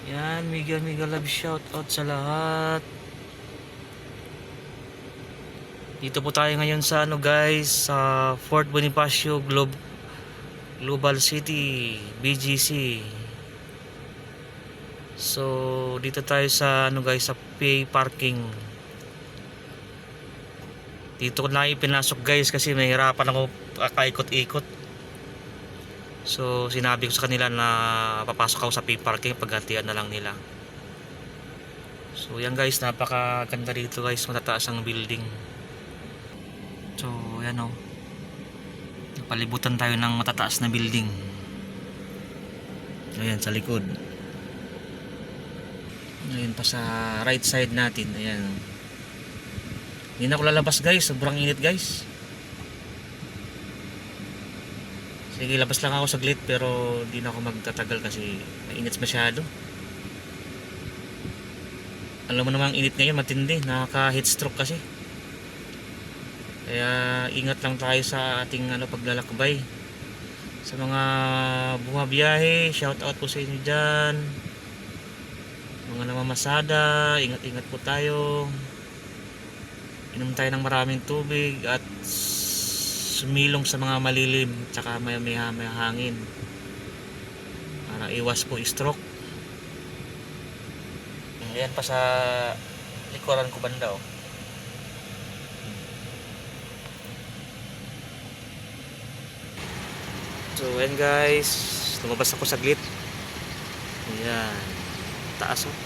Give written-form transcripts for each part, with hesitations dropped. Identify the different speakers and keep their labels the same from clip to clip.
Speaker 1: Yan, mega mega love shout out sa lahat. Dito po tayo ngayon sa ano guys, sa Fort Bonifacio Global City, BGC. So, dito tayo sa ano guys, sa pay parking. Dito ko na ipinasok guys kasi mahirapan ako kaikot-ikot. So, sinabi ko sa kanila na papasok ako sa pay parking, paggantian na lang nila. So, yan guys, napakaganda dito guys, matataas ang building. So, yan o. Palibutan tayo ng matataas na building. Ayan, sa likod. Ayan pa sa right side natin. Ayan. Hindi na ako lalabas guys, sobrang init guys. Sige, labas lang ako saglit pero hindi na ako magtatagal kasi mainit masyado. Alam mo namang init ngayon, matindi, nakaka-heat stroke kasi. Kaya ingat lang tayo sa ating paglalakbay. Sa mga bumabiyahe, shout out po sa inyo dyan. Mga namamasada, ingat-ingat po tayo. Inom tayo ng maraming tubig at sumilong sa mga malilim tsaka may hangin para iwas po stroke. Ayan pa sa likuran ko banda oh. So ayan guys, lumabas ako saglit. Ayan, taas oh.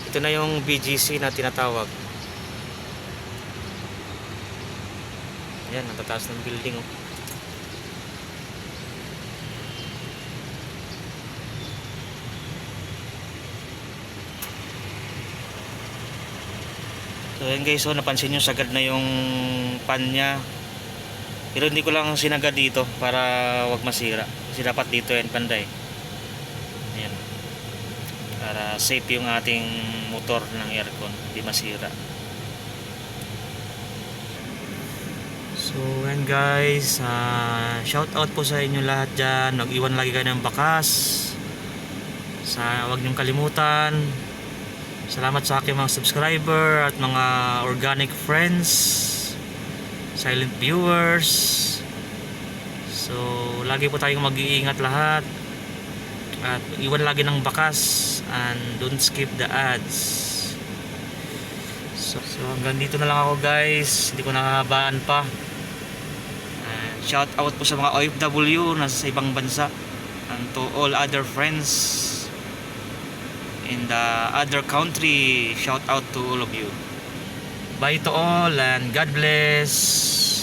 Speaker 1: Ito na yung BGC na tinatawag. Ayan, ang tataas ng building oh. So ayan guys, oh, napansin nyo sagad na yung pan nya. Pero hindi ko lang sinagad dito para wag masira. Kasi dapat dito yan panday. Ayan. Para safe yung ating motor ng aircon, hindi masira. So ayan guys, shout out po sa inyo lahat dyan. Mag-iwan lagi kayo ng bakas. Wag niyong kalimutan. Salamat sa aking mga subscriber at mga organic friends, silent viewers. So lagi po tayong mag-iingat lahat. At iwan lagi ng bakas. And don't skip the ads. So hanggang dito na lang ako guys. Hindi ko nakahabaan pa. Shout out po sa mga OFW nasa ibang bansa. And to all other friends in the other country, shout out to all of you. Bye to all and God bless.